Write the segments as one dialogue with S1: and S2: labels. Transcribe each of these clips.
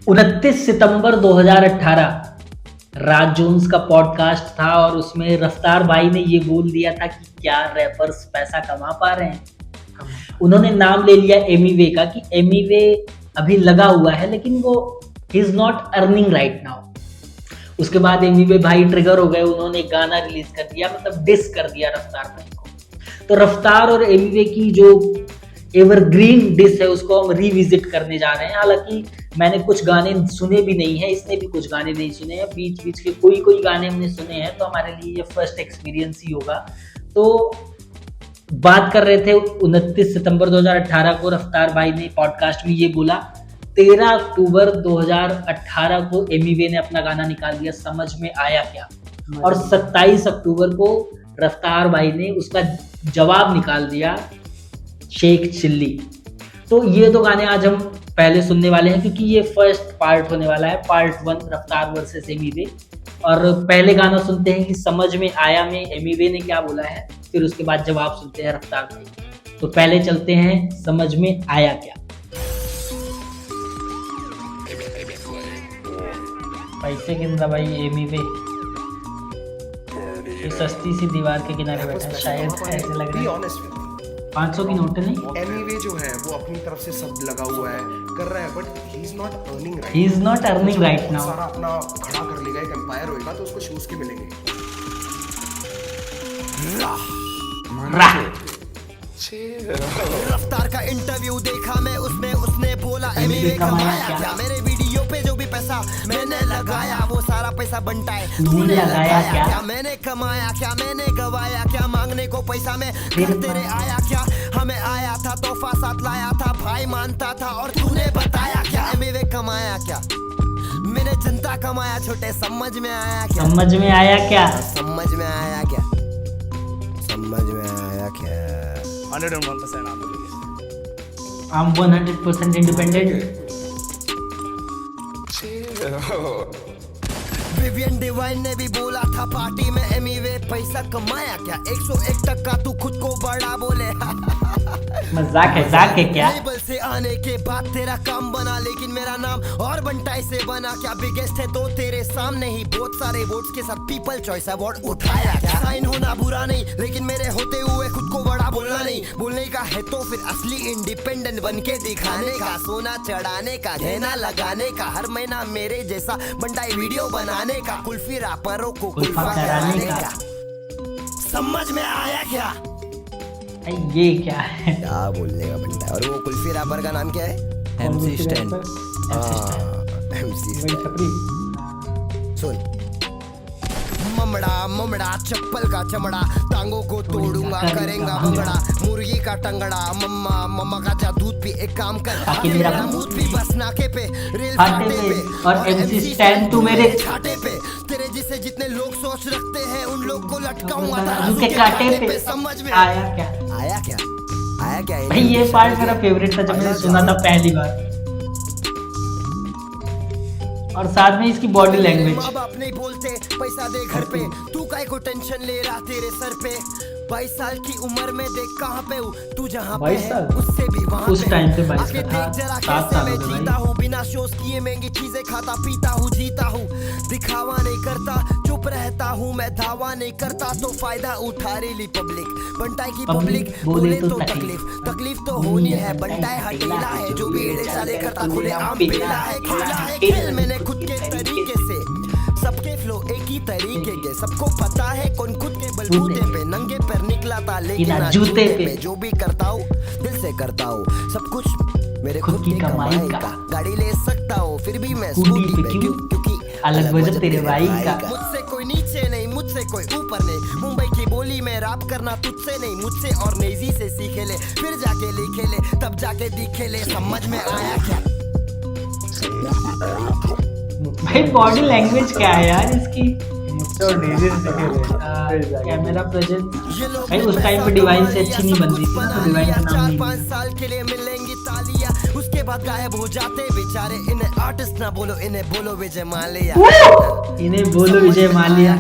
S1: 29 सितंबर 2018 राज Jones का podcast था और उसमें रफ्तार भाई ने ये बोल दिया था कि क्या रैपर्स पैसा कमा पा रहे हैं। उन्होंने नाम ले लिया एमिवे का कि एमिवे अभी लगा हुआ है लेकिन वो he is not earning right now. उसके बाद एमिवे भाई ट्रिगर हो गए, उन्होंने गाना रिलीज कर दिया, मतलब डिस कर दिया रफ्तार भाई को। तो रफ्तार और एमिवे की जो एवरग्रीन डिस है उसको हम रिविजिट करने जा रहे हैं। हालांकि मैंने कुछ गाने सुने भी नहीं है, इसने भी कुछ गाने नहीं सुने हैं, बीच बीच के कोई गाने हमने सुने हैं, तो हमारे लिए ये फर्स्ट एक्सपीरियंस ही होगा। तो बात कर रहे थे 29 सितंबर 2018 को रफ्तार भाई ने पॉडकास्ट में ये बोला। 13 अक्टूबर 2018 को एमिवे ने अपना गाना निकाल दिया समझ में आया क्या, और 27 अक्टूबर को रफ्तार भाई ने उसका जवाब निकाल दिया शेख चिल्ली। तो ये दो गाने आज हम पहले सुनने वाले हैं क्योंकि ये फर्स्ट पार्ट होने वाला है, पार्ट 1 रफ्तार वर्सेस एमिवे। और पहले गाना सुनते हैं कि समझ में आया में एमिवे ने क्या बोला है, फिर उसके बाद जवाब सुनते हैं रफ्तार भाई। तो पहले चलते हैं समझ में आया क्या। पैसे गिन रहा भाई एमिवे, ये सस्ती सी दीवार के किनारे बैठा है, शायद ऐसे लग रहा है 500 की नोट नहीं।
S2: एमिवे जो है वो अपनी तरफ से सब लगा हुआ है, कर रहा है, but he is not earning right.
S1: He is not earning right now.
S2: सारा अपना खड़ा कर लेगा, एक एम्पायर होएगा तो उसको शूज के मिलेंगे।
S3: रफ्तार का इंटरव्यू देखा मैं, उसमें उसने बोला एमिवे कमाया क्या। मेरे वीडियो पे जो भी पैसा मैंने लगाया वो सारा पैसा बनता है तूने लगाया क्या। मैंने कमाया क्या, मैंने गवाया क्या, मांगने को पैसा में घर तेरे आया क्या। हमें आया था तोहफा साथ लाया था, भाई मानता था और तूने बताया क्या। एमिवे कमाया क्या, मैंने जनता कमाया छोटे, समझ में आया क्या।
S1: समझ में आया क्या,
S3: समझ में आया क्या, समझ में आया क्या।
S4: 101%
S1: I'm 100% independent।
S3: विवियन डिवाइन ने भी बोला था पार्टी में एमिवे पैसा कमाया क्या। 101% तू खुद को बड़ा बोले।
S1: मजाक है क्या।
S3: लेबल से आने के बाद तेरा काम बना, लेकिन मेरा नाम और बंटाई से बना क्या। बिगेस्ट है तो तेरे सामने ही बहुत सारे वोट्स के साथ पीपल चॉइस अवार्ड उठाया क्या। साइन होना बुरा नहीं, लेकिन मेरे होते हुए खुद को बड़ा बोलना नहीं। बोलने का है तो फिर असली इंडिपेंडेंट बन के दिखाने का। सोना चढ़ाने का, गहना लगाने का, हर महीना मेरे जैसा बंटाई वीडियो बनाने का, कुल्फी रापरों को कुल्फा कराने का। समझ में आया क्या।
S1: ये क्या है,
S3: क्या बोलने का बनता है। और वो कुल्फी रैपर का नाम क्या है, MC स्टैंड। MC सुन, ममड़ा ममड़ा चप्पल का चमड़ा, टांगों को तोड़ूंगा करेंगा भंगड़ा। मुर्गी का टंगड़ा, मम्मा मम्मा का जा दूध पी, एक काम कर आके मेरा दूध पी बस नाके पे, रेल फाटे पे।
S1: और MC स्टैंड तू मेरे
S3: छाटे पे, तेरे जिसे जितने लोग सोच रखते हैं उन लोग को लटकाऊंगा
S1: तराजू के कांटे पे।
S3: समझ में
S1: आया क्या,
S3: आया क्या, आया क्या।
S1: भाई ये पार्ट मेरा फेवरेट था जब मैंने सुना था पहली बार। और साथ में इसकी बॉडी लैंग्वेज।
S3: माँ बाप नहीं बोलते पैसा दे घर पे, तू काहे को टेंशन ले रहा तेरे सर पे। 22 साल की उम्र में देख कहाँ पे हूँ, तू जहाँ पे है उससे भी वहाँ पे।
S1: उस टाइम पे 22
S3: आके
S1: का था,
S3: देख जरा
S1: 7
S3: कैसे
S1: साल
S3: मैं
S1: हो गए
S3: जीता हूँ, बिना शोज किए महंगी चीजें खाता पीता हूँ, जीता हूँ। दिखावा नहीं करता, चुप रहता हूँ मैं, दावा नहीं करता तो फायदा उठा रही पब्लिक। बंटाई की पब्लिक बोले तो तकलीफ तो होनी है। बंटाई हटेला है, जो भी एड़े साले करता खुले आम पेला है। खेला है खेल मैंने खुद के तरीके से, सबके फ्लो एक ही तरीके के। सबको पता है कौन खुद के बलबूते पे नंगे पैर निकला था, लेकिन आज जूते पे। जो भी करता हूँ दिल से करता हूँ, सब कुछ मेरे खुद की कमाई का। गाड़ी ले सकता हूँ फिर भी मैं स्कूटी पे, क्योंकि
S1: अलग वजह तेरे भाई का।
S3: मुझसे कोई नीचे नहीं, मुझसे कोई ऊपर नहीं। मुंबई की बोली में रैप करना तुझसे नहीं, मुझसे और नेजी से सीखे ले, फिर जाके लिखे ले, तब जाके दिखे ले। समझ में आया क्या।
S1: भाई बॉडी लैंग्वेज क्या है यार इसकी। कैमरा प्रेजेंस भाई उस टाइम पे डिवाइन से अच्छी नहीं बनती थी, तो डिवाइन का नाम नहीं।
S3: 4-5 साल के लिए मिलेंगी तालियां, उसके बाद गायब हो जाते बेचारे। इन्हें आर्टिस्ट ना बोलो, इन्हें बोलो विजय माल्या।
S1: इन्हें बोलो विजय माल्या,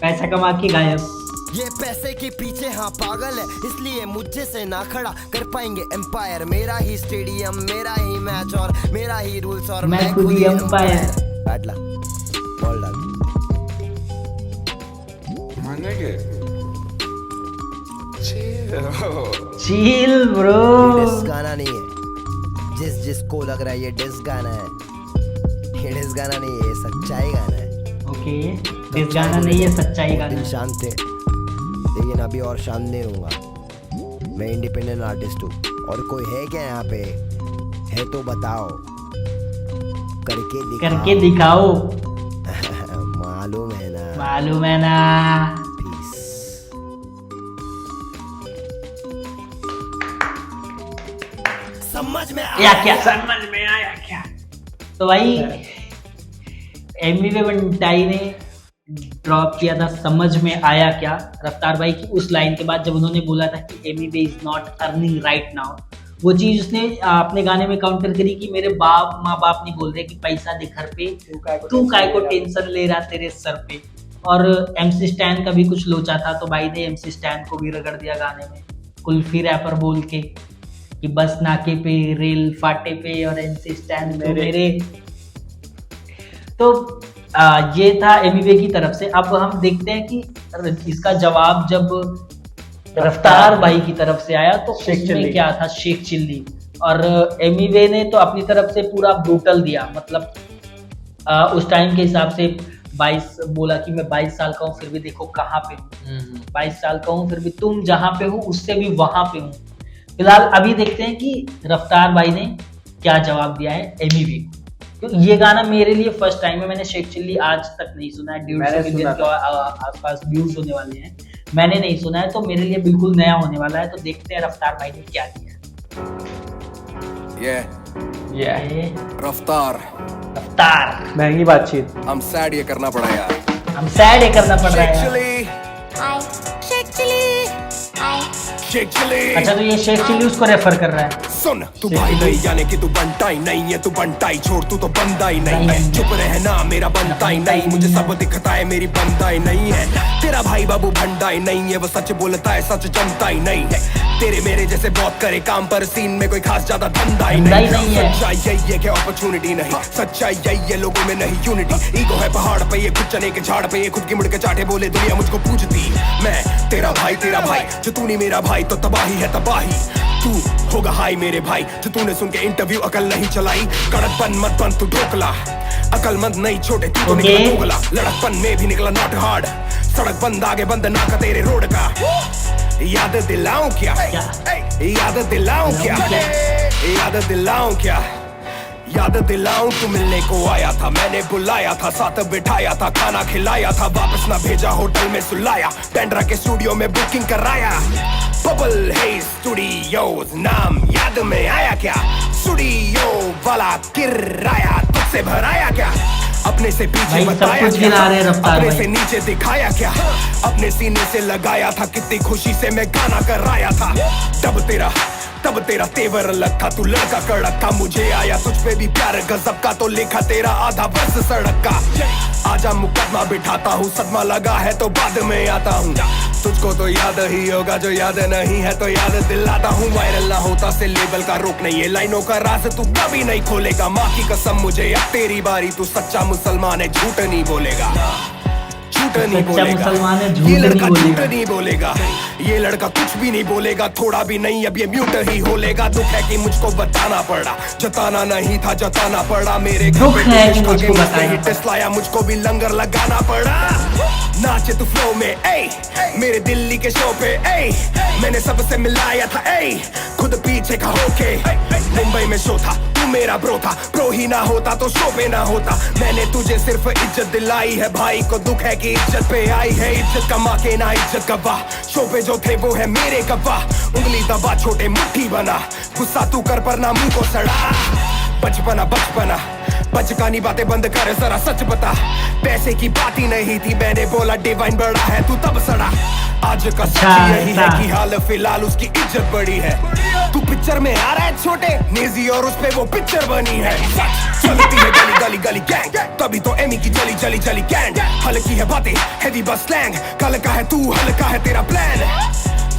S1: पैसा कमा के गायब।
S3: ये पैसे के पीछे हाँ पागल है, इसलिए मुझे से ना खड़ा कर पाएंगे एम्पायर। मेरा ही स्टेडियम, मेरा ही मैच और मेरा ही रूल्स और
S1: मैं खुद ही एम्पायर।
S3: बैठ ला, बॉल डाल।
S2: मानेंगे?
S1: Chill bro.
S3: ये डिस गाना नहीं है, जिसको लग रहा है ये डिस गाना है, ये डिस गाना नहीं है, ये सच्चाई गाना है।
S1: ओके, डिस गाना नहीं है, सच्चाई गाना
S3: दिन
S1: है।
S3: शांत थे, लेकिन अभी और शांत नहीं रहूंगा। मैं इंडिपेंडेंट आर्टिस्ट हूँ, और कोई है क्या यहाँ पे? है तो बताओ, करके
S1: दिखाओ।
S3: मालूम है ना?
S1: मालूम है ना।
S3: Peace. समझ में
S1: या क्या? समझ में आया क्या? तो भाई एमिवे बंटाई ने ड्रॉप किया था समझ में आया क्या, रफ्तार भाई की उस लाइन के बाद, जब उन्होंने बोला था कि Emiway is not earning right now. वो चीज उसने अपने गाने में काउंटर करी कि मेरे माँ बाप नहीं बोल रहे कि पैसा दे घर पे, तू काय को टेंशन ले रहा तेरे सर पे। और एमसी स्टैन का भी कुछ लोचा था, तो भाई ने एमसी स्टैन को भी रगड़ दिया गाने में, कुल्फी रैपर बोल के कि बस नाके पे, रेल फाटे पे, और एमसी स्टैन तो मेरे। तो ये था एमिवे की तरफ से। अब हम देखते हैं कि इसका जवाब जब रफ्तार भाई की तरफ से आया तो उसमें क्या था, शेख चिल्ली। और एमिवे ने तो अपनी तरफ से पूरा ब्रूटल दिया, मतलब उस टाइम के हिसाब से 22 बोला कि मैं 22 साल का हूँ फिर भी देखो कहाँ पे हूँ, 22 साल का हूँ फिर भी तुम जहाँ पे हो उससे भी वहां पे हूँ। फिलहाल अभी देखते हैं कि रफ्तार भाई ने क्या जवाब दिया है एमिवे को। तो ये गाना मेरे लिए फर्स्ट टाइम है, मैंने शेख चिल्ली आज तक नहीं सुना है। 150 मिलियन के आसपास व्यूज होने वाले हैं, मैंने नहीं सुना है, तो मेरे लिए बिल्कुल नया होने वाला है। तो देखते हैं रफ्तार भाई ने क्या किया।
S5: रफ्तार
S6: महंगी बातचीत।
S5: हम सैड ये करना पड़ा यार,
S1: हम सैड ये करना पड़ रहा है।
S5: शेख चिली।
S1: अच्छा, तो ये शेख चिल्ली उसको रेफर कर रहा है।
S5: सुन तू भाई नहीं यानी कि तू बनता ही नहीं है, तू बनता ही छोड़, तू तो बंदा ही नहीं है। चुप रहना मेरा बनता ही नहीं, मुझे सब दिखता है मेरी बनता ही नहीं है। तेरा भाई बाबू भंडा ही नहीं है, वो सच बोलता है सच जमता ही नहीं है। तेरे मेरे जैसे बहुत करे काम पर सीन में कोई खास ज्यादा धंधा ही नहीं है। सच्चाई यही है कि अपॉर्चुनिटी नहीं, सच्चाई यही है लोगों में नहीं यूनिटी। ईगो है पहाड़ पे, ये खुद चने के झाड़ पे, ये खुद की मुड़ के चाटे बोले दुनिया मुझको पूछती। मैं तेरा भाई जो तू नहीं मेरा भाई तो तबाही है तबाही। तू होगा हाई मेरे भाई जो तूने सुन के इंटरव्यू अकल नहीं चलाई। कड़कपन मत बन तू ढोकला, अकलमंद नहीं छोटे तू तो निकला ढोकला। लड़कपन में भी निकला नॉट हार्ड, सड़क बंद आगे बंद ना का तेरे रोड का। याद दिलाऊं क्या, याद दिलाऊं क्या, याद दिलाऊं क्या, याद दिलाऊं तू मिलने को आया था, मैंने बुलाया था, साथ बिठाया था, खाना खिलाया था, वापस ना भेजा होटल में सुलाया, टेंडरा के स्टूडियो में बुकिंग कराया। बबल है स्टूडियोज नाम याद में आया क्या, स्टूडियो वाला किराया तुझसे भराया क्या, अपने से पीछे बताया क्या, अपने से नीचे दिखाया क्या, अपने सीने से लगाया था, कितनी खुशी से मैं गाना कराया था। तब तेरा तेवर अलग था, तू लड़का कड़क था, मुझे आया तुझ पे भी प्यार गजब का, तो लिखा तेरा आधा बस सड़क का। आजा मुकदमा बिठाता हूँ, सदमा लगा है तो बाद में आता हूँ, तुझको तो याद ही होगा, जो याद नहीं है तो याद दिलाता हूँ। वायरल ना होता से लेबल का रोक नहीं है, लाइनों का राज तू कभी नहीं खोलेगा, माँ की कसम मुझे अब तेरी बारी, तू सच्चा मुसलमान है झूठ नहीं बोलेगा, झूठ नहीं बोलेगा, ये लड़का झूठ नहीं बोलेगा, ये लड़का कुछ भी नहीं बोलेगा, थोड़ा भी नहीं, अब ये म्यूट ही होलेगा। दुख है कि मुझको बताना पड़ा, जताना नहीं था जताना पड़ा, मेरे घर पे टेस्ट लाया, मुझको भी लंगर लगाना पड़ा। नाचे तू फ्लो में मेरे दिल्ली के शो पे मैंने सबसे मिलाया था खुद पीछे का होके। मुंबई में शो था, तू मेरा ब्रो था, प्रो ही ना होता तो शो पे ना होता, मैंने तुझे सिर्फ इज्जत दिलाई है, भाई को दुख है कि इज्जत पे आई है, इज्जत कमा के ना इज्जत गवा, शो पे जो थे वो है मेरे गवाह, उंगली दबा छोटे मुट्ठी बना, गुस्सा तू कर पर ना मुंह को सड़ा। बचपना बचकानी बातें बंद कर जरा सच बता, पैसे की बात ही नहीं थी, मैंने बोला डिवाइन बड़ा है तू तब सड़ा। आज का सच यही है कि हाल फिलहाल उसकी इज्जत बड़ी है, तू पिक्चर में आ रहा है छोटे नेजी और उस पे वो पिक्चर बनी है, चलती है गली गली गली गैंग, तभी तो एमी की जली जली जली कैंड। हल्की है बातें हैवी बस स्लैंग, कल का है तू हल्का है तेरा प्लान।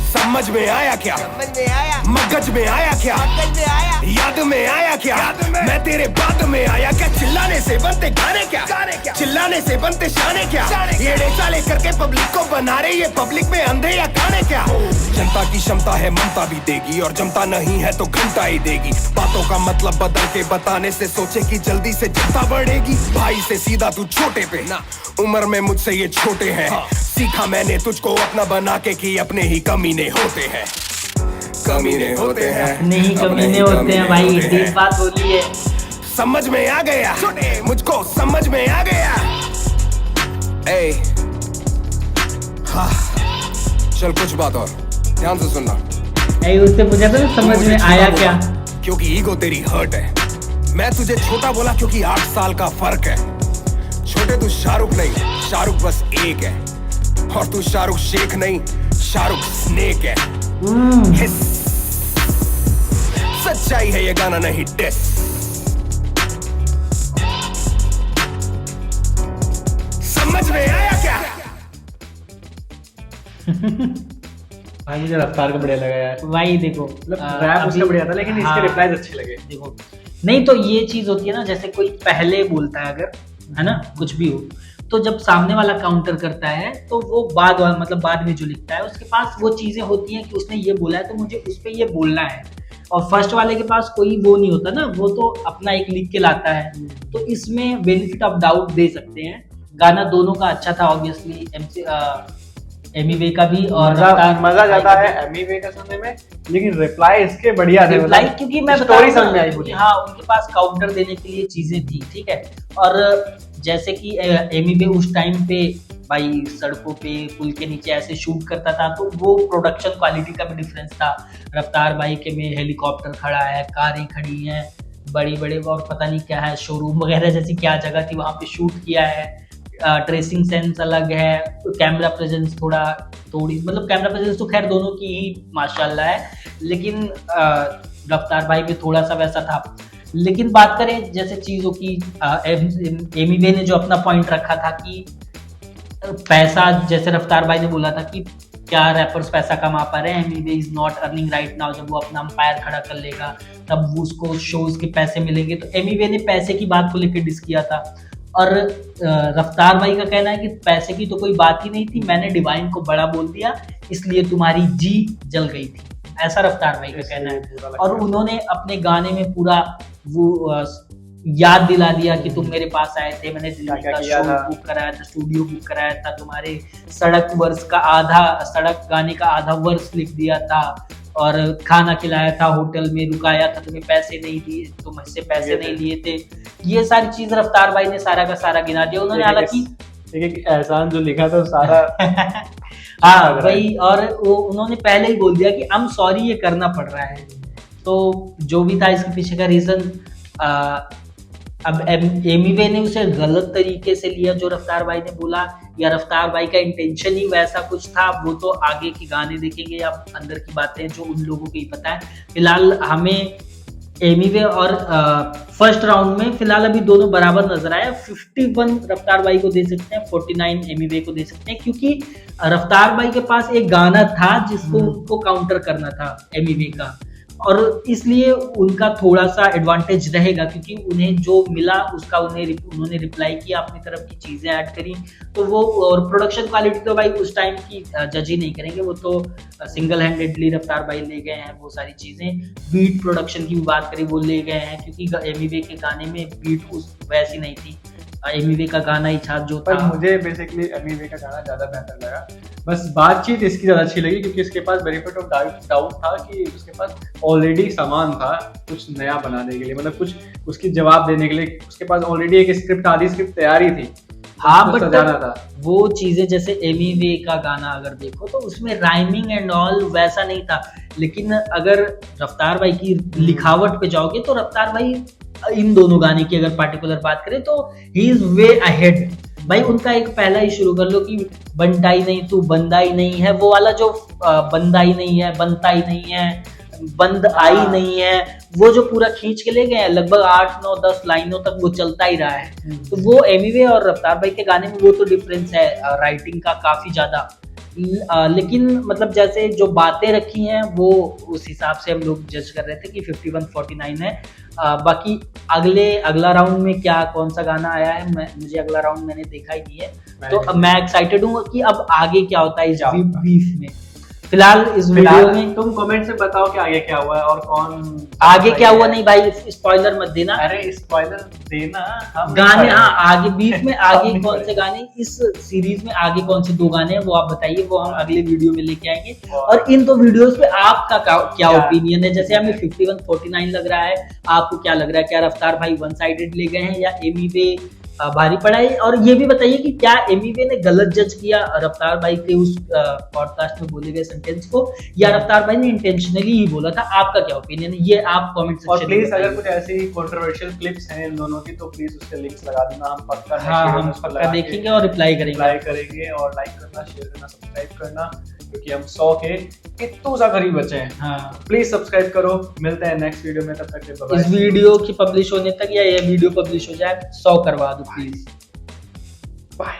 S5: समझ में आया क्या?
S3: समझ में आया,
S5: मगज में आया क्या?
S3: मगज में आया,
S5: याद में आया क्या? मैं तेरे बाद में आया क्या? चिल्लाने से बनते गाने क्या? चिल्लाने से बनते शाने क्या? येड़े चाले करके पब्लिक को बना रहे, ये पब्लिक में अंधे या काने क्या? जनता की क्षमता है ममता भी देगी, और जमता नहीं है तो घंटा ही देगी। बातों का मतलब बदल के बताने से सोचे कि जल्दी से जनता बढ़ेगी। भाई से सीधा तू छोटे पे ना, उम्र में मुझसे ये छोटे हैं। सीखा मैंने तुझको अपना बना के कि अपने ही कमीने होते हैं, कमीने होते हैं,
S1: नहीं कमीने होते हैं भाई, ठीक बात बोली है।
S5: समझ में आ गया, मुझको समझ में आ गया। ए, हाँ, चल कुछ बात और ध्यान से सुनना।
S1: उससे पूछा था ना समझ में आया क्या?
S5: क्योंकि ईगो तेरी हर्ट है। मैं तुझे छोटा बोला क्योंकि 8 साल का फर्क है। छोटे तू शाहरुख नहीं, शाहरुख बस एक है, और तू शाहरुख शेख नहीं, शाहरुख स्नेक है। सच्चाई है ये गाना नहीं डिस। समझ में आया क्या?
S6: भाई मुझे रफ्तार का बढ़िया लगा यार,
S1: भाई देखो
S6: रैप उसका बढ़िया था, लेकिन इसके रिप्लाईज अच्छे लगे।
S1: देखो नहीं तो ये चीज होती है ना, जैसे कोई पहले बोलता है अगर, है ना, कुछ भी हो, तो जब सामने वाला काउंटर करता है तो वो मतलब बाद में जो लिखता है उसके पास वो चीजें होती हैं कि उसने ये बोला है तो मुझे उस पर ये बोलना है। और फर्स्ट वाले के पास कोई वो नहीं होता ना, वो तो अपना एक लिख के लाता है। तो इसमें बेनिफिट ऑफ डाउट दे सकते हैं। गाना दोनों का अच्छा था ऑब्वियसली, एमी वे का भी, और
S6: मजा जाता है एमी वे का सुनने में, लेकिन रिप्लाई इसके बढ़िया थे।
S1: रिप्लाई क्योंकि मैं
S6: स्टोरी समझ में आई मुझे।
S1: हाँ, उनके पास काउंटर देने के लिए चीजें थी, ठीक है। और जैसे कि एमी वे उस टाइम पे भाई सड़कों पे पुल के नीचे ऐसे शूट करता था, तो वो प्रोडक्शन क्वालिटी का भी डिफरेंस था। रफ्तार भाई के में हेलीकॉप्टर खड़ा है, कारें खड़ी हैं बड़ी बड़े, और पता नहीं क्या है, शोरूम वगैरह जैसी क्या जगह थी वहां पे शूट किया है। ट्रेसिंग सेंस अलग है, कैमरा प्रेजेंस थोड़ी मतलब कैमरा प्रेजेंस तो खैर दोनों की ही माशाल्लाह है, लेकिन रफ्तार भाई पे थोड़ा सा वैसा था। लेकिन बात करें जैसे चीजों की, एमी वे ने जो अपना पॉइंट रखा था कि पैसा, जैसे रफ्तार भाई ने बोला था कि क्या रैपर्स पैसा कमा पा रहे हैं, Amway is not earning right now. जब वो अपना अंपायर खड़ा कर लेगा तब उसको शोज के पैसे मिलेंगे, तो एमी वे ने पैसे की बात को लेकर डिस किया था। और रफ्तार भाई का कहना है कि पैसे की तो कोई बात ही नहीं थी, मैंने डिवाइन को बड़ा बोल दिया इसलिए तुम्हारी जी जल गई थी, ऐसा रफ्तार भाई का कहना है। और उन्होंने अपने गाने में पूरा वो याद दिला दिया कि तुम मेरे पास आए थे, मैंने दिल्ली का शो बुक कराया था, स्टूडियो बुक कराया था, तुम्हारे सड़क गाने का आधा वर्स लिख दिया था, और खाना खिलाया था, होटल में रुकाया था, तुम्हें पैसे नहीं दिए, तुम मुझसे पैसे नहीं लिए थे। ये सारी चीज रफ्तार भाई ने सारा का सारा गिना दिया। उन्होंने हालांकि
S6: एक एहसान जो लिखा था सारा
S1: हाँ भाई, और वो उन्होंने पहले ही बोल दिया कि आई एम सॉरी, ये करना पड़ रहा है। तो जो भी था इसके पीछे का रीजन, अब एमी वे ने उसे गलत तरीके से लिया जो रफ्तार भाई ने बोला, या रफ्तार भाई का इंटेंशन ही वैसा कुछ था, वो तो आगे के गाने देखेंगे या अंदर की बातें जो उन लोगों को ही पता है। फिलहाल हमें एमी वे और फर्स्ट राउंड में फिलहाल अभी दोनों बराबर नजर आए। 51 रफ्तार भाई को दे सकते हैं, 49 एमी वे को दे सकते हैं, क्योंकि रफ्तार भाई के पास एक गाना था जिसको उनको काउंटर करना था एमी वे का, और इसलिए उनका थोड़ा सा एडवांटेज रहेगा, क्योंकि उन्हें जो मिला उसका उन्होंने रिप्लाई किया, अपनी तरफ की चीजें ऐड करी, तो वो, और प्रोडक्शन क्वालिटी तो भाई उस टाइम की जज ही नहीं करेंगे, वो तो सिंगल हैंडेडली रफ्तार भाई ले गए हैं वो सारी चीजें। बीट प्रोडक्शन की बात करें वो ले गए हैं, क्योंकि एमी वे के गाने में बीट वैसी नहीं थी, एमी वे का गाना ही छाप जो था।
S6: मुझे बेसिकली एमी वे का गाना ज्यादा बेहतर लगा, बस बातचीत इसकी ज्यादा अच्छी लगी, क्योंकि इसके पास बेनिफिट ऑफ डाउट था कि उसके पास ऑलरेडी सामान था कुछ नया बनाने के लिए, मतलब कुछ उसकी जवाब देने के लिए उसके पास ऑलरेडी एक स्क्रिप्ट, आधी स्क्रिप्ट तैयारी थी।
S1: हाँ, बट वो चीजें जैसे एमी वे का गाना अगर देखो तो उसमें राइमिंग एंड ऑल वैसा नहीं था, लेकिन अगर रफ्तार भाई की लिखावट पे जाओगे तो रफ्तार भाई इन दोनों गाने की अगर पार्टिकुलर बात करें तो ही इज वे अहेड भाई। उनका एक पहला ही शुरू कर लो कि बनता ही नहीं तू बंदा ही नहीं है, वो वाला जो बंदा ही नहीं है, बनता ही नहीं है, बंद आई नहीं है, वो जो पूरा खींच के ले गए हैं लगभग 8 9 10 लाइनों तक वो चलता ही रहा है। तो वो एमिवे और रफ्तार भाई के गाने में वो तो डिफरेंस है राइटिंग का काफी ज्यादा, लेकिन मतलब जैसे जो बातें रखी हैं वो उस हिसाब से हम लोग जज कर रहे थे कि 51-49 है। बाकी अगला राउंड में क्या कौन सा गाना आया है, मुझे अगला राउंड मैंने देखा ही नहीं है, तो मैं एक्साइटेड हूँ कि अब आगे क्या होता है इस बीफ में। फिलहाल इस वीडियो में
S6: तुम कमेंट से बताओ कि आगे क्या हुआ है और कौन
S1: आगे क्या हुआ। नहीं भाई स्पॉइलर मत देना,
S6: अरे स्पॉइलर देना
S1: गाने हाँ आगे बीफ में आगे कौन से गाने इस सीरीज में आगे कौन से 2 गाने हैं वो आप बताइए, वो हम अगले वीडियो में लेके आएंगे। और इन 2 वीडियोस पे आपका क्या ओपिनियन है, जैसे हमें 51-49 लग रहा है, आपको क्या लग रहा है, क्या रफ्तार भाई वन साइडेड ले गए हैं या एमिवे भारी पड़ा है? और ये भी बताइए कि क्या एमिवे ने गलत जज किया रफ्तार भाई के उस पॉडकास्ट में बोले गए सेंटेंस को, या रफ्तार भाई ने इंटेंशनली ही बोला था? आपका क्या ओपिनियन है ये आप कमेंट सेक्शन में बताइए।
S6: और प्लीज अगर कुछ ऐसी कंट्रोवर्शियल क्लिप्स हैं इन दोनों की तो प्लीज उसके लिंक्स लगा देना, हम पक्का
S1: हम पक्का देखेंगे और रिप्लाई करेंगे
S6: और लाइक करना, शेयर करना, सब्सक्राइब करना, क्योंकि हम 100 के कितनों सा करीब बचे हैं।
S1: हाँ
S6: प्लीज सब्सक्राइब करो, मिलते हैं नेक्स्ट वीडियो में, तब तक के बाय।
S1: इस वीडियो की पब्लिश होने तक या ये वीडियो पब्लिश हो जाए 100 करवा दो प्लीज।
S6: बाय।